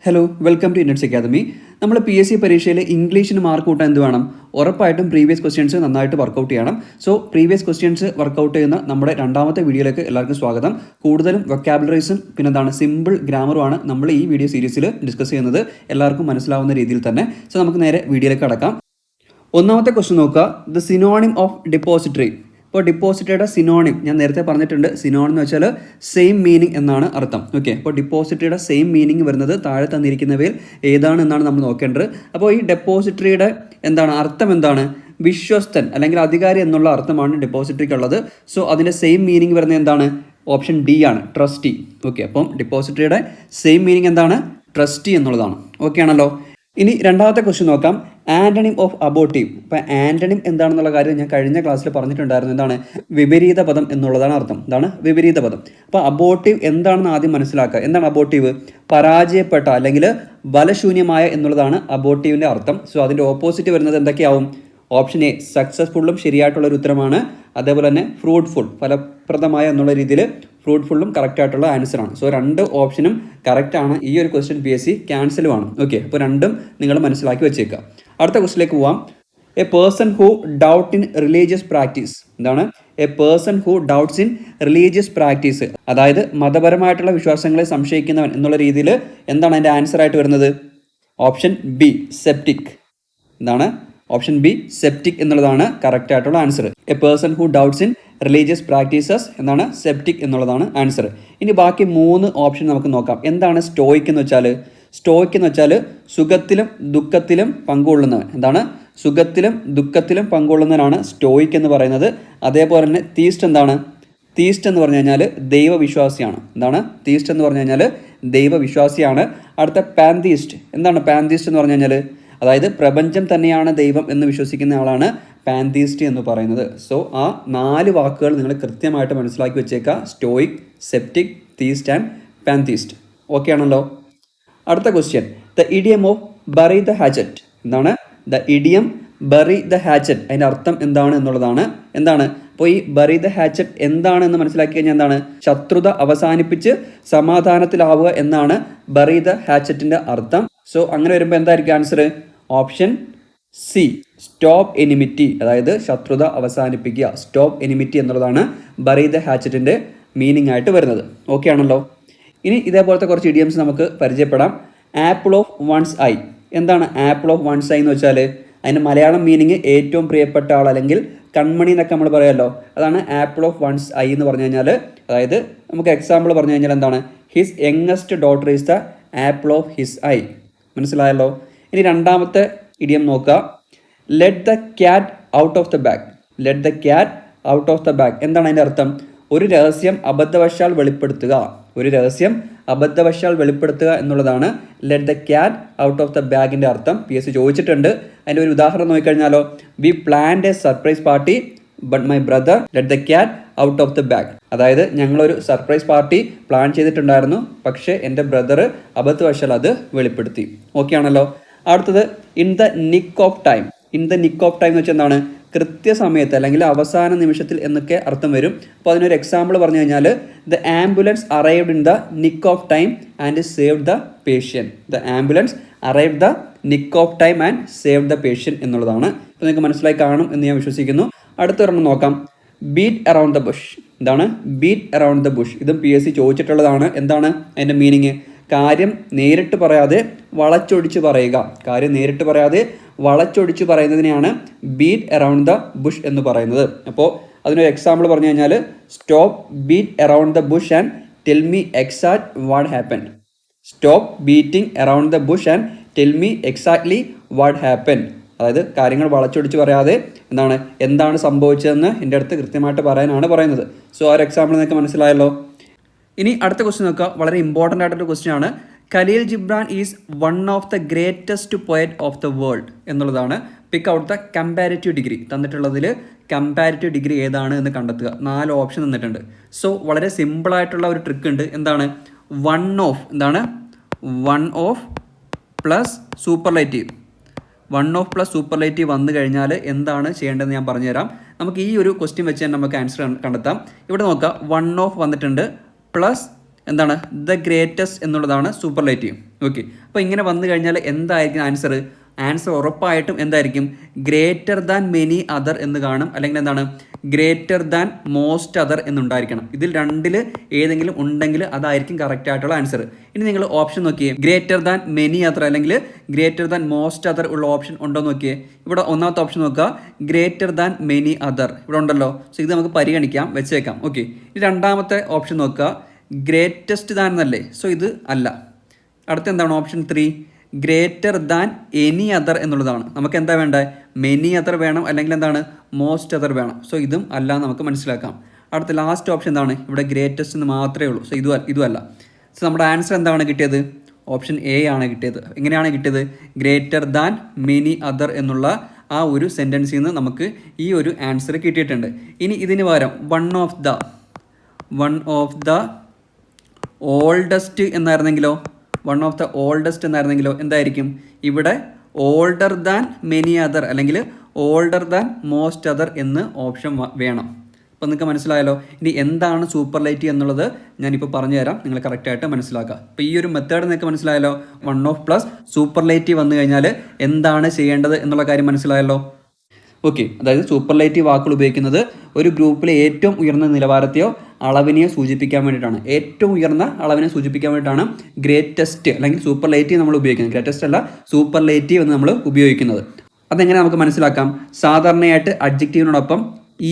Hello, welcome to Innates academy. നമ്മൾ PSC പരീക്ഷയിൽ ഇംഗ്ലീഷിന് മാർക്ക് കൂട്ടാൻ എന്ത് വേണം? ഉറപ്പായിട്ടും പ്രീവിയസ് ക്വസ്റ്റ്യൻസ് നന്നായിട്ട് വർക്കൗട്ട് ചെയ്യണം. സോ പ്രീവിയസ് ക്വസ്റ്റ്യൻസ് വർക്കൗട്ട് ചെയ്യുന്ന നമ്മുടെ രണ്ടാമത്തെ വീഡിയോയിലേക്ക് എല്ലാവർക്കും സ്വാഗതം. കൂടുതലും വൊക്കാബുലറീസും പിന്നെ എന്താണ് സിമ്പിൾ ഗ്രാമറുമാണ് നമ്മൾ ഈ വീഡിയോ സീരീസിൽ ഡിസ്കസ് ചെയ്യുന്നത്, എല്ലാവർക്കും മനസ്സിലാവുന്ന രീതിയിൽ തന്നെ. സോ നമുക്ക് നേരെ വീഡിയോയിലേക്ക് കടക്കാം. ഒന്നാമത്തെ ക്വസ്റ്റ്യൻ നോക്കുക, ദ സിനോണിം ഓഫ് ഡിപ്പോസിറ്ററി. ഇപ്പോൾ ഡിപ്പോസിറ്ററിയുടെ സിനോണിം ഞാൻ നേരത്തെ പറഞ്ഞിട്ടുണ്ട്. സിനോണിം എന്ന് വെച്ചാൽ സെയിം മീനിങ് എന്നാണ് അർത്ഥം. ഓക്കെ, അപ്പോൾ ഡിപ്പോസിറ്ററിയുടെ സെയിം മീനിങ് വരുന്നത് താഴെ തന്നിരിക്കുന്നവയിൽ ഏതാണ് എന്നാണ് നമ്മൾ നോക്കേണ്ടത്. അപ്പോൾ ഈ ഡെപ്പോസിറ്ററിയുടെ അർത്ഥം എന്താണ്? വിശ്വസ്തൻ അല്ലെങ്കിൽ അധികാരി എന്നുള്ള അർത്ഥമാണ് ഡെപ്പോസിറ്ററിക്ക് ഉള്ളത്. സോ അതിൻ്റെ സെയിം മീനിങ് വരുന്നത് എന്താണ്? ഓപ്ഷൻ ഡി ആണ്, ട്രസ്റ്റി. ഓക്കെ, അപ്പം ഡിപ്പോസിറ്ററിയുടെ സെയിം മീനിങ് എന്താണ്? ട്രസ്റ്റി എന്നുള്ളതാണ്. ഓക്കെ ആണല്ലോ. ഇനി രണ്ടാമത്തെ ക്വസ്റ്റ്യൻ നോക്കാം, ആന്റണിം ഓഫ് അബോർട്ടീവ്. ഇപ്പം ആന്റണിം എന്താണെന്നുള്ള കാര്യം ഞാൻ കഴിഞ്ഞ ക്ലാസ്സിൽ പറഞ്ഞിട്ടുണ്ടായിരുന്നു. എന്താണ്? വിപരീത പദം എന്നുള്ളതാണ് അർത്ഥം. എന്താണ് വിപരീത പദം? അപ്പോൾ അബോർട്ടീവ് എന്താണെന്ന് ആദ്യം മനസ്സിലാക്കുക. എന്താണ് അബോർട്ടീവ്? പരാജയപ്പെട്ട അല്ലെങ്കിൽ ബലശൂന്യമായ എന്നുള്ളതാണ് അബോർട്ടീവിൻ്റെ അർത്ഥം. സോ അതിൻ്റെ ഓപ്പോസിറ്റ് വരുന്നത് എന്തൊക്കെയാവും? ഓപ്ഷൻ എ സക്സസ്ഫുള്ളും ശരിയായിട്ടുള്ളൊരു ഉത്തരമാണ്. അതേപോലെ തന്നെ ഫ്രൂട്ട്ഫുൾ, ഫലപ്രദമായ എന്നുള്ള രീതിയിൽ ഫ്രൂട്ട്ഫുള്ളും കറക്റ്റ് ആയിട്ടുള്ള ആൻസറാണ്. സോ രണ്ട് ഓപ്ഷനും കറക്റ്റ് ആണ്. ഈ ഒരു ക്വസ്റ്റ്യൻ PSC ക്യാൻസലുമാണ്. ഓക്കെ, അപ്പോൾ രണ്ടും നിങ്ങൾ മനസ്സിലാക്കി വെച്ചേക്കുക. അടുത്ത ക്വസ്റ്റിലേക്ക് പോവാം. A person who doubt in religious practice. എന്താണ്? A person who doubts in religious practice, അതായത് മതപരമായിട്ടുള്ള വിശ്വാസങ്ങളെ സംശയിക്കുന്നവൻ എന്നുള്ള രീതിയിൽ എന്താണ് അതിൻ്റെ ആൻസർ ആയിട്ട് വരുന്നത്? Option B septic. എന്താണ്? ഓപ്ഷൻ ബി സെപ്റ്റിക് എന്നുള്ളതാണ് കറക്റ്റ് ആയിട്ടുള്ള answer. A person who doubts in religious practices എന്നാണ് സെപ്റ്റിക് എന്നുള്ളതാണ് ആൻസർ. ഇനി ബാക്കി 3 ഓപ്ഷൻ നമുക്ക് നോക്കാം. എന്താണ് സ്റ്റോയിക് എന്ന് വെച്ചാൽ? സ്റ്റോയിക് എന്ന് വെച്ചാൽ സുഖത്തിലും ദുഃഖത്തിലും പങ്കുകൊള്ളുന്നവൻ. എന്താണ്? സുഖത്തിലും ദുഃഖത്തിലും പങ്കുകൊള്ളുന്നവനാണ് സ്റ്റോയിക് എന്ന് പറയുന്നത്. അതേപോലെ തന്നെ തീസ്റ്റ് എന്താണ്? തീസ്റ്റ് എന്ന് പറഞ്ഞു കഴിഞ്ഞാൽ ദൈവവിശ്വാസിയാണ്. എന്താണ്? തീസ്റ്റ് എന്ന് പറഞ്ഞു കഴിഞ്ഞാൽ ദൈവവിശ്വാസിയാണ്. അടുത്ത പാന്തീസ്റ്റ്. എന്താണ് പാന്തീസ്റ്റ് എന്ന് പറഞ്ഞു കഴിഞ്ഞാൽ? അതായത് പ്രപഞ്ചം തന്നെയാണ് ദൈവം എന്ന് വിശ്വസിക്കുന്ന ആളാണ് പാന്തീസ്റ്റ് എന്ന് പറയുന്നത്. സോ ആ 4 വാക്കുകൾ നിങ്ങൾ കൃത്യമായിട്ട് മനസ്സിലാക്കി വെച്ചേക്കുക. Stoic, sceptic, theist and pantheist. Okay ആണല്ലോ. അടുത്ത question, the idiom of bury the hatchet. എന്താണ്? The idiom bury the hatchet, അതിൻ്റെ അർത്ഥം എന്താണ് എന്നുള്ളതാണ്. എന്താണ്? അപ്പോൾ ഈ ബറി ദ ഹാച്ചറ്റ് എന്താണെന്ന് മനസ്സിലാക്കി കഴിഞ്ഞാൽ എന്താണ്? ശത്രുത അവസാനിപ്പിച്ച് സമാധാനത്തിലാവുക എന്നാണ് ബറി ദ ഹാച്ചറ്റിൻ്റെ അർത്ഥം. സോ അങ്ങനെ വരുമ്പോൾ എന്തായിരിക്കും answer? Option C stop enmity, അതായത് ശത്രുത അവസാനിപ്പിക്കുക. സ്റ്റോപ്പ് എനിമിറ്റി എന്നുള്ളതാണ് ബറി ദ ഹാച്ചറ്റിൻ്റെ മീനിങ് ആയിട്ട് വരുന്നത്. ഓക്കെ ആണല്ലോ. ഇനി ഇതേപോലത്തെ കുറച്ച് ഇഡിയംസ് നമുക്ക് പരിചയപ്പെടാം. Apple of one's eye. എന്താണ് ആപ്പിൾ ഓഫ് വൺസ് ഐ എന്ന് വെച്ചാൽ? അതിൻ്റെ മലയാളം മീനിങ് ഏറ്റവും പ്രിയപ്പെട്ട ആൾ അല്ലെങ്കിൽ കൺമണി എന്നൊക്കെ നമ്മൾ പറയുമല്ലോ, അതാണ് ആപ്പിൾ ഓഫ് വൺസ് ഐ എന്ന് പറഞ്ഞു കഴിഞ്ഞാൽ. അതായത് നമുക്ക് എക്സാമ്പിൾ പറഞ്ഞു കഴിഞ്ഞാൽ എന്താണ്? His youngest daughter is the apple of his I. മനസ്സിലായല്ലോ. ഇനി രണ്ടാമത്തെ ഇഡിയം നോക്കുക, let the cat out of the bag. Let the cat out of the bag എന്താണ് അതിൻ്റെ അർത്ഥം? ഒരു രഹസ്യം അബദ്ധവശാൽ വെളിപ്പെടുത്തുക. ഒരു രഹസ്യം അബദ്ധവശാൽ വെളിപ്പെടുത്തുക എന്നുള്ളതാണ് let the cat out of the ബാഗിൻ്റെ അർത്ഥം. PSC ചോദിച്ചിട്ടുണ്ട്. അതിൻ്റെ ഒരു ഉദാഹരണം നോക്കിക്കഴിഞ്ഞാലോ, we planned a surprise party but my brother let the cat out of the bag. അതായത് ഞങ്ങളൊരു സർപ്രൈസ് പാർട്ടി പ്ലാൻ ചെയ്തിട്ടുണ്ടായിരുന്നു, പക്ഷേ എൻ്റെ ബ്രദർ അബദ്ധവശാൽ അത് വെളിപ്പെടുത്തി. ഓക്കെ ആണല്ലോ. അടുത്തത് in the nick of time. In the nick of time എന്ന് വെച്ചാൽ എന്താണ്? കൃത്യസമയത്ത് അല്ലെങ്കിൽ അവസാന നിമിഷത്തിൽ എന്നൊക്കെ അർത്ഥം വരും. അപ്പോൾ അതിനൊരു എക്സാമ്പിൾ പറഞ്ഞു കഴിഞ്ഞാൽ, the ambulance arrived in the nick of time and save the patient. The ambulance arrived the nick of time and save the patient എന്നുള്ളതാണ്. ഇപ്പോൾ നിങ്ങൾക്ക് മനസ്സിലായി കാണും എന്ന് ഞാൻ വിശ്വസിക്കുന്നു. അടുത്തൊരെണ്ണം നോക്കാം, ബീറ്റ് അറൗണ്ട് ദ ബുഷ്. എന്താണ്? Beat around the Bush. ഇതും PSC ചോദിച്ചിട്ടുള്ളതാണ്. എന്താണ് അതിൻ്റെ മീനിങ്? കാര്യം നേരിട്ട് പറയാതെ വളച്ചൊടിച്ച് പറയുക. കാര്യം നേരിട്ട് പറയാതെ വളച്ചൊടിച്ച് പറയുന്നതിനെയാണ് ബീറ്റ് അറൗണ്ട് ദ ബുഷ് എന്ന് പറയുന്നത്. അപ്പോൾ അതിനൊരു എക്സാമ്പിൾ പറഞ്ഞു കഴിഞ്ഞാൽ, stop beat around the Bush and tell me exact what happened. Stop beating around the Bush and tell me exactly what happened. അതായത് കാര്യങ്ങൾ വളച്ചൊടിച്ച് പറയാതെ എന്താണ് സംഭവിച്ചതെന്ന് എൻ്റെ അടുത്ത് കൃത്യമായിട്ട് പറയാനാണ് പറയുന്നത്. സോ ആ ഒരു എക്സാമ്പിൾ നിങ്ങൾക്ക് മനസ്സിലായല്ലോ. ഇനി അടുത്ത ക്വസ്റ്റ്യൻ നോക്കുക, വളരെ ഇമ്പോർട്ടൻ്റ് ആയിട്ടൊരു ക്വസ്റ്റ്യൻ ആണ്. Khalil Gibran is one of the greatest poet of the world എന്നുള്ളതാണ്. Pick out the comparative degree. തന്നിട്ടുള്ളതിൽ കമ്പാരിറ്റീവ് ഡിഗ്രി ഏതാണ് എന്ന് കണ്ടെത്തുക. 4 ഓപ്ഷൻ തന്നിട്ടുണ്ട്. സോ വളരെ സിമ്പിളായിട്ടുള്ള ഒരു ട്രിക്ക് ഉണ്ട്. എന്താണ്? One of. എന്താണ്? One of plus superlative. One of plus superlative വന്നു കഴിഞ്ഞാൽ എന്താണ് ചെയ്യേണ്ടതെന്ന് ഞാൻ പറഞ്ഞുതരാം. നമുക്ക് ഈ ഒരു ക്വസ്റ്റ്യൻ വെച്ച് തന്നെ നമുക്ക് ആൻസർ കണ്ടെത്താം. ഇവിടെ നോക്കുക, വൺ ഓഫ് വന്നിട്ടുണ്ട് പ്ലസ് എന്താണ് ദ ഗ്രേറ്റസ്റ്റ് എന്നുള്ളതാണ് സൂപ്പർലേറ്റീവ്. ഓക്കെ, അപ്പോൾ ഇങ്ങനെ വന്നു കഴിഞ്ഞാൽ എന്തായിരിക്കും ആൻസർ? ആൻസർ ഉറപ്പായിട്ടും എന്തായിരിക്കും? ഗ്രേറ്റർ ദാൻ മെനി അതർ എന്ന് കാണും, അല്ലെങ്കിൽ എന്താണ് ഗ്രേറ്റർ ദാൻ മോസ്റ്റ് അതർ എന്നുണ്ടായിരിക്കണം. ഇതിൽ രണ്ടിൽ ഏതെങ്കിലും ഉണ്ടെങ്കിൽ അതായിരിക്കും കറക്റ്റ് ആയിട്ടുള്ള ആൻസർ. ഇനി നിങ്ങൾ ഓപ്ഷൻ നോക്കിയേ, ഗ്രേറ്റർ ദാൻ മെനി അതർ അല്ലെങ്കിൽ ഗ്രേറ്റർ ദാൻ മോസ്റ്റ് അതർ ഉള്ള ഓപ്ഷൻ ഉണ്ടോ നോക്കിയേ. ഇവിടെ ഒന്നാമത്തെ ഓപ്ഷൻ നോക്കുക, ഗ്രേറ്റർ ദാൻ മെനി അതർ ഇവിടെ ഉണ്ടല്ലോ. സോ ഇത് നമുക്ക് പരിഗണിക്കാം, വെച്ചേക്കാം. ഓക്കെ, ഇനി രണ്ടാമത്തെ ഓപ്ഷൻ നോക്കുക, ഗ്രേറ്റസ്റ്റ് ദാൻ എന്നല്ലേ. സോ ഇത് അല്ല. അടുത്ത എന്താണ്? Option 3 greater than any other എന്നുള്ളതാണ്. നമുക്ക് എന്താ വേണ്ടത്? മെനി അതർ വേണം, അല്ലെങ്കിൽ എന്താണ് മോസ്റ്റ് അതർ വേണം. സോ ഇതും അല്ല നമുക്ക് മനസ്സിലാക്കാം. അടുത്ത ലാസ്റ്റ് ഓപ്ഷൻ എന്താണ്? ഇവിടെ ഗ്രേറ്റസ്റ്റ് എന്ന് മാത്രമേ ഉള്ളൂ. സോ ഇതും അല്ല. സോ നമ്മുടെ ആൻസർ എന്താണ് കിട്ടിയത്? ഓപ്ഷൻ എ ആണ് കിട്ടിയത്. എങ്ങനെയാണ് കിട്ടിയത്? ഗ്രേറ്റർ ദാൻ മെനി അതർ എന്നുള്ള ആ ഒരു സെൻറ്റൻസിൽ നിന്ന് നമുക്ക് ഈ ഒരു ആൻസർ കിട്ടിയിട്ടുണ്ട്. ഇനി ഇതിന് പകരം വൺ ഓഫ് ദ ഓൾഡസ്റ്റ് എന്നായിരുന്നെങ്കിലോ, വൺ ഓഫ് ദ ഓൾഡസ്റ്റ് എന്നായിരുന്നെങ്കിലോ എന്തായിരിക്കും? ഇവിടെ ഓൾഡർ ദാൻ മെനി അതർ അല്ലെങ്കിൽ ഓൾഡർ ദാൻ മോസ്റ്റ് അതർ എന്ന് ഓപ്ഷൻ വേണം. അപ്പോൾ നിങ്ങൾക്ക് മനസ്സിലായല്ലോ. ഇനി എന്താണ് സൂപ്പർലേറ്റീവ് എന്നുള്ളത് ഞാനിപ്പോൾ പറഞ്ഞു തരാം, നിങ്ങൾ കറക്റ്റായിട്ട് മനസ്സിലാക്കുക. അപ്പോൾ ഈ ഒരു മെത്തേഡ് നിങ്ങൾക്ക് മനസ്സിലായല്ലോ. വൺ ഓഫ് പ്ലസ് സൂപ്പർലേറ്റീവ് വന്നു കഴിഞ്ഞാൽ എന്താണ് ചെയ്യേണ്ടത് എന്നുള്ള കാര്യം മനസ്സിലായല്ലോ. ഓക്കെ, അതായത് സൂപ്പർലേറ്റീവ് വാക്കുകൾ ഉപയോഗിക്കുന്നത് ഒരു ഗ്രൂപ്പിലെ ഏറ്റവും ഉയർന്ന നിലവാരത്തെയോ അളവിനെയോ സൂചിപ്പിക്കാൻ വേണ്ടിയിട്ടാണ്. ഏറ്റവും ഉയർന്ന അളവിനെ സൂചിപ്പിക്കാൻ വേണ്ടിയിട്ടാണ് ഗ്രേറ്റസ്റ്റ് അല്ലെങ്കിൽ സൂപ്പർലേറ്റീവ് നമ്മൾ ഉപയോഗിക്കുന്നത്. ഗ്രേറ്റസ്റ്റ് അല്ല, സൂപ്പർലേറ്റീവ് എന്ന് നമ്മൾ ഉപയോഗിക്കുന്നത്. അതെങ്ങനെ നമുക്ക് മനസ്സിലാക്കാം? സാധാരണയായിട്ട് അഡ്ജക്റ്റീവിനോടൊപ്പം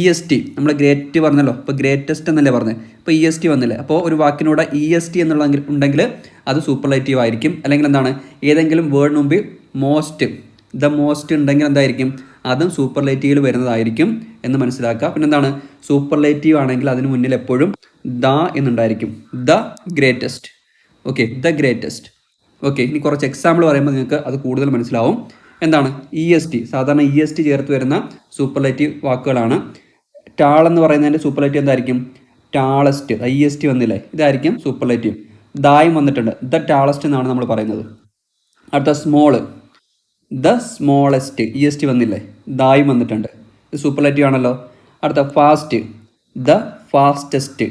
EST നമ്മൾ ഗ്രേറ്റ് പറഞ്ഞല്ലോ. ഇപ്പോൾ ഗ്രേറ്റസ്റ്റ് എന്നല്ലേ പറഞ്ഞത്, ഇപ്പോൾ EST വന്നില്ലേ. അപ്പോൾ ഒരു വാക്കിനൂടെ EST എന്നുള്ള ഉണ്ടെങ്കിൽ അത് സൂപ്പർലേറ്റീവ് ആയിരിക്കും. അല്ലെങ്കിൽ എന്താണ്, ഏതെങ്കിലും വേർഡിന് മുമ്പ് മോസ്റ്റ്, ദ മോസ്റ്റ് ഉണ്ടെങ്കിൽ എന്തായിരിക്കും? അതും സൂപ്പർലേറ്റീവിൽ വരുന്നതായിരിക്കും എന്ന് മനസ്സിലാക്കുക. പിന്നെ എന്താണ്, സൂപ്പർലേറ്റീവ് ആണെങ്കിൽ അതിന് മുന്നിൽ എപ്പോഴും ദ എന്നുണ്ടായിരിക്കും. The greatest. Okay, the greatest. Okay, ഇനി കുറച്ച് എക്സാമ്പിൾ പറയുമ്പോൾ നിങ്ങൾക്ക് അത് കൂടുതൽ മനസ്സിലാവും. എന്താണ്? EST. സാധാരണ EST ചേർത്ത് വരുന്ന സൂപ്പർലേറ്റീവ് വാക്കുകളാണ്. ടാൾ എന്ന് പറയുന്നതിൻ്റെ സൂപ്പർലേറ്റീവ് എന്തായിരിക്കും? ടാളസ്റ്റ്. EST വന്നില്ലേ, ഇതായിരിക്കും സൂപ്പർലേറ്റീവ്. ദായും വന്നിട്ടുണ്ട്, ദ ടാളസ്റ്റ് എന്നാണ് നമ്മൾ പറയുന്നത്. അടുത്ത സ്മോള്, ദ സ്മോളസ്റ്റ്. EST വന്നില്ലേ, ദായും വന്നിട്ടുണ്ട്, ഇത് സൂപ്പർലേറ്റീവ് ആണല്ലോ. അടുത്ത ഫാസ്റ്റ്, ദ ഫാസ്റ്റസ്റ്റ്.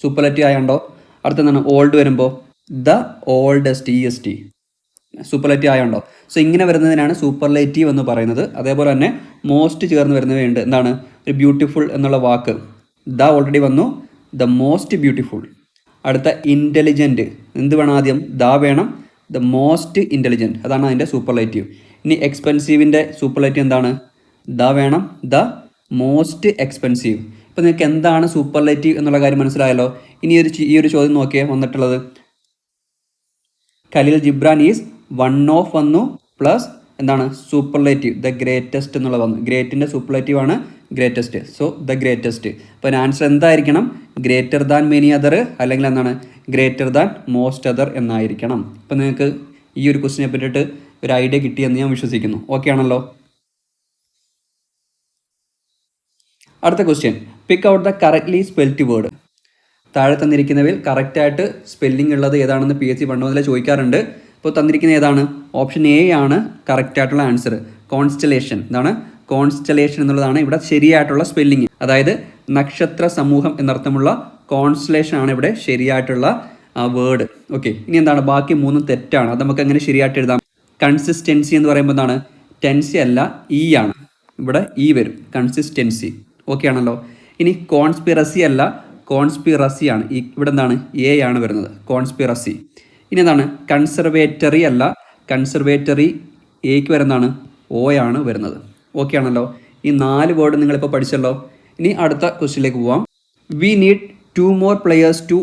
സൂപ്പർലേറ്റീവ് ആയതുണ്ടോ? അടുത്തെന്താണ്? ഓൾഡ് വരുമ്പോൾ ദ ഓൾഡസ്റ്റ്. EST സൂപ്പർലേറ്റീവ് ആയതുണ്ടോ? സോ ഇങ്ങനെ വരുന്നതിനാണ് സൂപ്പർലേറ്റീവ് എന്ന് പറയുന്നത്. അതേപോലെ തന്നെ മോസ്റ്റ് ചേർന്ന് വരുന്നവയുണ്ട്. എന്താണ്? ഒരു ബ്യൂട്ടിഫുൾ എന്നുള്ള വാക്ക്, ദ ഓൾറെഡി വന്നു, ദ മോസ്റ്റ് ബ്യൂട്ടിഫുൾ. അടുത്ത ഇൻ്റലിജൻറ്റ്, എന്ത് വേണം ആദ്യം? ദ വേണം, ദ മോസ്റ്റ് ഇൻ്റലിജൻറ്റ്, അതാണ് അതിൻ്റെ സൂപ്പർലേറ്റീവ്. ഇനി എക്സ്പെൻസീവിൻ്റെ സൂപ്പർലേറ്റീവ് എന്താണ്? ദ വേണം, ദ മോസ്റ്റ് എക്സ്പെൻസീവ്. ഇപ്പോൾ നിങ്ങൾക്ക് എന്താണ് സൂപ്പർലേറ്റീവ് എന്നുള്ള കാര്യം മനസ്സിലായല്ലോ. ഇനി ഈ ഒരു ചോദ്യം നോക്കിയേ വന്നിട്ടുള്ളത്. Khalil Gibran is one of വന്നു, പ്ലസ് എന്താണ്? സൂപ്പർലേറ്റീവ് ദ ഗ്രേറ്റസ്റ്റ് എന്നുള്ള വന്നു. ഗ്രേറ്റിൻ്റെ സൂപ്പർലേറ്റീവ് ആണ് ഗ്രേറ്റസ്റ്റ്. So the greatest. അപ്പോൾ ആൻസർ എന്തായിരിക്കണം? ഗ്രേറ്റർ ദാൻ മെനി അതർ, അല്ലെങ്കിൽ എന്താണ്? ഗ്രേറ്റർ ദാൻ മോസ്റ്റ് അതർ എന്നായിരിക്കണം. ഇപ്പം നിങ്ങൾക്ക് ഈ ഒരു ക്വസ്റ്റിനെ പറ്റിയിട്ട് ഒരു ഐഡിയ കിട്ടിയെന്ന് ഞാൻ വിശ്വസിക്കുന്നു. ഓക്കെ ആണല്ലോ. അടുത്ത question, pick out the correctly spelled word. താഴെ തന്നിരിക്കുന്നവയിൽ കറക്റ്റായിട്ട് സ്പെല്ലിംഗ് ഉള്ളത് ഏതാണെന്ന് PSC പണ്ട് മുതലേ ചോദിക്കാറുണ്ട്. ഇപ്പോൾ തന്നിരിക്കുന്ന ഏതാണ്? ഓപ്ഷൻ എ ആണ് കറക്റ്റായിട്ടുള്ള ആൻസർ. കോൺസ്റ്റലേഷൻ. എന്താണ്? കോൺസ്റ്റലേഷൻ എന്നുള്ളതാണ് ഇവിടെ ശരിയായിട്ടുള്ള സ്പെല്ലിംഗ്. അതായത് നക്ഷത്ര സമൂഹം എന്നർത്ഥമുള്ള കോൺസ്റ്റലേഷൻ ആണ് ഇവിടെ ശരിയായിട്ടുള്ള വേർഡ്. ഓക്കെ, ഇനി എന്താണ്? ബാക്കി മൂന്നും തെറ്റാണ്. അത് നമുക്ക് എങ്ങനെ ശരിയായിട്ട് എഴുതാം? കൺസിസ്റ്റൻസി എന്ന് പറയുമ്പോൾ എന്താണ്? ടെൻസി അല്ല, ഇ ആണ്. ഇവിടെ ഇ വരും, കൺസിസ്റ്റൻസി. ഓക്കെ ആണല്ലോ. ഇനി കോൺസ്പിറസി അല്ല, കോൺസ്പിറസി ആണ്. ഇവിടെ എന്താണ്? എ ആണ് വരുന്നത്, കോൺസ്പിറസി. ഇനി എന്താണ്? കൺസർവേറ്ററി അല്ല, കൺസർവേറ്ററി എക്ക് വരുന്നതാണ്, ഒ ആണ് വരുന്നത്. ഓക്കെ ആണല്ലോ. ഈ 4 വേർഡ് നിങ്ങളിപ്പോൾ പഠിച്ചല്ലോ. ഇനി അടുത്ത ക്വസ്റ്റ്യനിലേക്ക് പോവാം. We need 2 more players to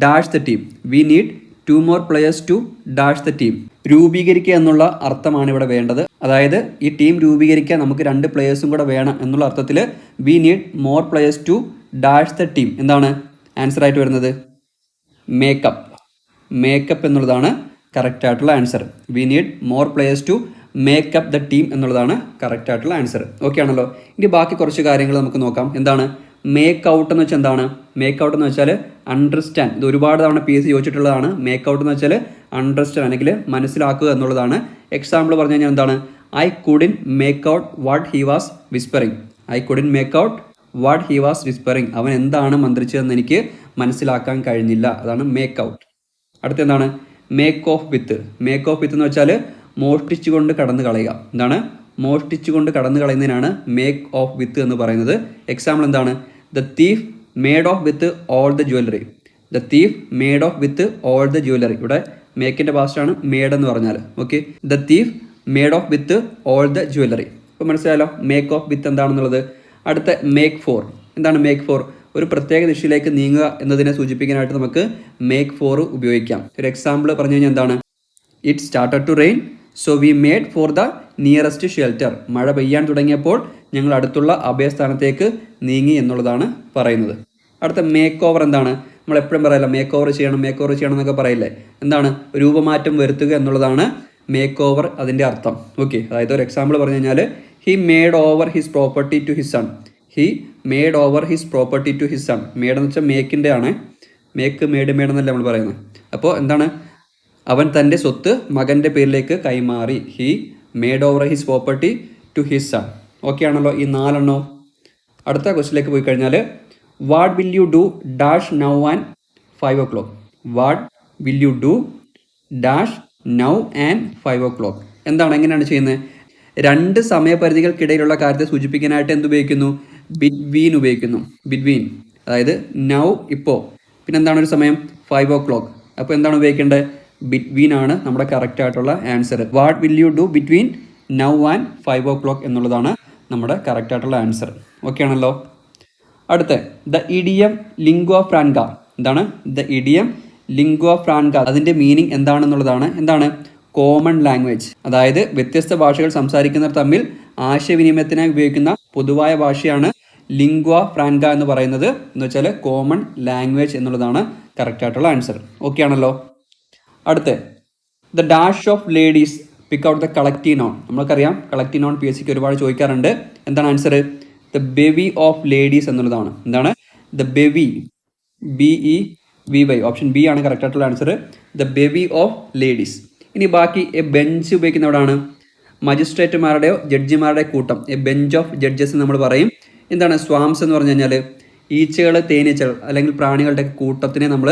dash the team. We need 2 more players to dash the team. രൂപീകരിക്കുക എന്നുള്ള അർത്ഥമാണ് ഇവിടെ വേണ്ടത്. അതായത് ഈ ടീം രൂപീകരിക്കാൻ നമുക്ക് 2 പ്ലെയേഴ്സും കൂടെ വേണം എന്നുള്ള അർത്ഥത്തിൽ we need more players to dash the team. എന്താണ് ആൻസർ ആയിട്ട് വരുന്നത്? മേക്കപ്പ്. മേക്കപ്പ് എന്നുള്ളതാണ് കറക്റ്റ് ആയിട്ടുള്ള answer. We need more players to make up the team എന്നുള്ളതാണ് കറക്റ്റ് ആയിട്ടുള്ള ആൻസർ. ഓക്കെ ആണല്ലോ. ഇനി ബാക്കി കുറച്ച് കാര്യങ്ങൾ നമുക്ക് നോക്കാം. എന്താണ് മേക്ക് ഔട്ട് എന്ന് വെച്ചാൽ? എന്താണ് മേക്ക് ഔട്ട് എന്ന് വെച്ചാൽ? അണ്ടർസ്റ്റാൻഡ്. ഇത് ഒരുപാട് തവണ PSC ചോദിച്ചിട്ടുള്ളതാണ്. മേക്ക് ഔട്ട് എന്ന് വെച്ചാൽ അണ്ടർസ്റ്റാൻഡ് അല്ലെങ്കിൽ മനസ്സിലാക്കുക എന്നുള്ളതാണ്. എക്സാമ്പിൾ പറഞ്ഞു കഴിഞ്ഞാൽ എന്താണ്? I couldn't make out what he was whispering. I couldn't make out what he was whispering, അവൻ എന്താണ് മന്ത്രിച്ചതെന്ന് എനിക്ക് മനസ്സിലാക്കാൻ കഴിഞ്ഞില്ല. അതാണ് മേക്ക് ഔട്ട്. അടുത്ത എന്താണ് make off with. Make off with എന്ന് വെച്ചാൽ മോഷ്ടിച്ചുകൊണ്ട് കടന്നു കളയുക. എന്താണ് മോഷ്ടിച്ചുകൊണ്ട് കടന്നു കളയുന്നതിനാണ് മേക്ക് ഓഫ് വിത്ത് എന്ന് പറയുന്നത്. എക്സാമ്പിൾ എന്താണ് the thief made off with all the jewellery. The thief made off with all the jewellery. ഇവിടെ മേക്കിൻ്റെ പാസ്റ്റാണ് മേഡ് എന്ന് പറഞ്ഞാൽ. Okay, the thief made off with all the jewellery. ഇപ്പോൾ മനസ്സിലായല്ലോ മേക്ക് ഓഫ് വിത്ത് എന്താണെന്നുള്ളത്. അടുത്ത മേക്ക് ഫോർ. എന്താണ് make four? ഒരു പ്രത്യേക ദിശയിലേക്ക് നീങ്ങുക എന്നതിനെ സൂചിപ്പിക്കാനായിട്ട് നമുക്ക് മേക്ക് ഫോർ ഉപയോഗിക്കാം. ഒരു എക്സാമ്പിൾ പറഞ്ഞു കഴിഞ്ഞാൽ എന്താണ് it started to rain so we made for the nearest shelter. മഴ പെയ്യാൻ തുടങ്ങിയപ്പോൾ ഞങ്ങൾ അടുത്തുള്ള അഭയസ്ഥാനത്തേക്ക് നീങ്ങി എന്നുള്ളതാണ് പറയുന്നത്. അടുത്ത മേക്ക് ഓവർ എന്താണ്? നമ്മൾ എപ്പോഴും പറയല്ല മേക്ക് ഓവർ ചെയ്യണം എന്നൊക്കെ പറയില്ലേ. എന്താണ് രൂപമാറ്റം വരുത്തുക എന്നുള്ളതാണ് മേക്ക് ഓവർ അതിൻ്റെ അർത്ഥം. ഓക്കെ, അതായത് ഒരു എക്സാമ്പിൾ പറഞ്ഞു കഴിഞ്ഞാൽ he made over his property to his son. He made over his property to his son. Made എന്ന് വെച്ചാൽ മേക്കിൻ്റെ ആണ്. മേക്ക് മേഡ് എന്നല്ല നമ്മൾ പറയുന്നത്. അപ്പോൾ എന്താണ് അവൻ തൻ്റെ സ്വത്ത് മകൻ്റെ പേരിലേക്ക് കൈമാറി. He made over his property to his son. Okay ആണല്ലോ ഈ 4 എണ്ണവും. അടുത്ത ക്വസ്റ്റിലേക്ക് പോയി കഴിഞ്ഞാൽ what will you do dash now and 5 o'clock. What will you do dash now and 5 o'clock. എന്താണ് എങ്ങനെയാണ് ചെയ്യുന്നത്? 2 സമയപരിധികൾക്കിടയിലുള്ള കാര്യത്തെ സൂചിപ്പിക്കാനായിട്ട് എന്തുപയോഗിക്കുന്നു? ബിറ്റ്വീൻ ഉപയോഗിക്കുന്നു. ബിറ്റ്വീൻ അതായത് നൗ ഇപ്പോൾ, പിന്നെ എന്താണ് ഒരു സമയം 5 o'clock. അപ്പോൾ എന്താണ് ഉപയോഗിക്കേണ്ടത്? ബിറ്റ്വീൻ ആണ് നമ്മുടെ കറക്റ്റ് ആയിട്ടുള്ള answer. What will you do between now and 5 o'clock എന്നുള്ളതാണ് നമ്മുടെ കറക്റ്റ് ആയിട്ടുള്ള ആൻസർ. ഓക്കെ ആണല്ലോ. അടുത്ത ദ ഇഡിയം ലിംഗ്വ ഫ്രാൻക. എന്താണ് ദ ഇഡിയം ലിംഗ്വ ഫ്രാൻക? അതിൻ്റെ മീനിങ് എന്താണെന്നുള്ളതാണ്. എന്താണ് കോമൺ ലാംഗ്വേജ്. അതായത് വ്യത്യസ്ത ഭാഷകൾ സംസാരിക്കുന്നവർ തമ്മിൽ ആശയവിനിമയത്തിനായി ഉപയോഗിക്കുന്ന പൊതുവായ ഭാഷയാണ് ലിംഗ്വ ഫ്രാൻക എന്ന് പറയുന്നത്. എന്ന് വെച്ചാൽ കോമൺ ലാംഗ്വേജ് എന്നുള്ളതാണ് കറക്റ്റ് ആയിട്ടുള്ള ആൻസർ. ഓക്കെ ആണല്ലോ. അടുത്ത the dash of ladies pick out the collective noun. നമ്മൾക്കറിയാം കളക്റ്റീവ് നോൺ PSC ഒരുപാട് ചോദിക്കാറുണ്ട്. എന്താണ് answer? The bevy of ladies എന്നുള്ളതാണ്. എന്താണ് the bevy, BEVY. Option B ആണ് കറക്റ്റ് ആയിട്ടുള്ള answer. The bevy of ladies. ഇനി ബാക്കി എ ബെഞ്ച് ഉപയോഗിക്കുന്ന എവിടെയാണ്? മജിസ്ട്രേറ്റുമാരുടെയോ ജഡ്ജിമാരുടെയോ കൂട്ടം. എ ബെഞ്ച് ഓഫ് ജഡ്ജസ് നമ്മൾ പറയും. എന്താണ് സ്വാംസ് എന്ന് പറഞ്ഞു കഴിഞ്ഞാൽ ഈച്ചകൾ, തേനീച്ചകൾ അല്ലെങ്കിൽ പ്രാണികളുടെ കൂട്ടത്തിനെ നമ്മൾ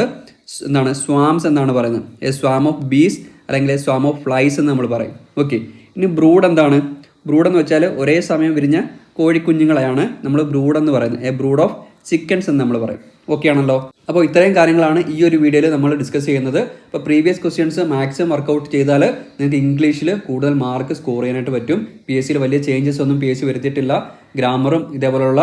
എന്താണ് സ്വാംസ് എന്നാണ് പറയുന്നത്. എ സ്വാം ഓഫ് ബീസ് അല്ലെങ്കിൽ എ സ്വാം ഓഫ് ഫ്ലൈസ് എന്ന് നമ്മൾ പറയും. ഓക്കെ, ഇനി ബ്രൂഡ് എന്താണ്? ബ്രൂഡ് എന്ന് വെച്ചാൽ ഒരേ സമയം വിരിഞ്ഞ കോഴിക്കുഞ്ഞുങ്ങളെയാണ് നമ്മൾ ബ്രൂഡ് എന്ന് പറയുന്നത്. എ ബ്രൂഡ് ഓഫ് ചിക്കൻസ് എന്ന് നമ്മൾ പറയും. ഓക്കെ ആണല്ലോ. അപ്പോൾ ഇത്രയും കാര്യങ്ങളാണ് ഈ ഒരു വീഡിയോയിൽ നമ്മൾ ഡിസ്കസ് ചെയ്യുന്നത്. അപ്പോൾ പ്രീവിയസ് ക്വസ്റ്റ്യൻസ് മാക്സിമം വർക്കൗട്ട് ചെയ്താൽ നിങ്ങൾക്ക് ഇംഗ്ലീഷിൽ കൂടുതൽ മാർക്ക് സ്കോർ ചെയ്യാനായിട്ട് പറ്റും. PSCയിൽ വലിയ ചേഞ്ചസ് ഒന്നും PSC വരുത്തിയിട്ടില്ല. ഗ്രാമറും ഇതേപോലുള്ള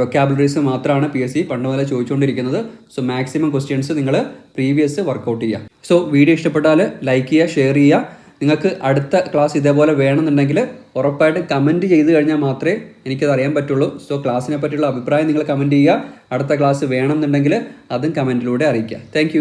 വൊക്കാബുലറീസ് മാത്രമാണ് PSC പണ്ട് മുതലേ ചോദിച്ചുകൊണ്ടിരിക്കുന്നത്. സോ മാക്സിമം ക്വസ്റ്റ്യൻസ് നിങ്ങൾ പ്രീവിയസ് വർക്കൗട്ട് ചെയ്യുക. സോ വീഡിയോ ഇഷ്ടപ്പെട്ടാൽ ലൈക്ക് ചെയ്യുക, ഷെയർ ചെയ്യുക. നിങ്ങൾക്ക് അടുത്ത ക്ലാസ് ഇതേപോലെ വേണമെന്നുണ്ടെങ്കിൽ ഉറപ്പായിട്ട് കമൻറ്റ് ചെയ്ത് കഴിഞ്ഞാൽ മാത്രമേ എനിക്കത് അറിയാൻ പറ്റുള്ളൂ. സോ ക്ലാസ്സിനെ പറ്റിയുള്ള അഭിപ്രായം നിങ്ങൾ കമൻറ്റ് ചെയ്യുക. അടുത്ത ക്ലാസ് വേണമെന്നുണ്ടെങ്കിൽ അതും കമൻറ്റിലൂടെ അറിയിക്കുക. താങ്ക്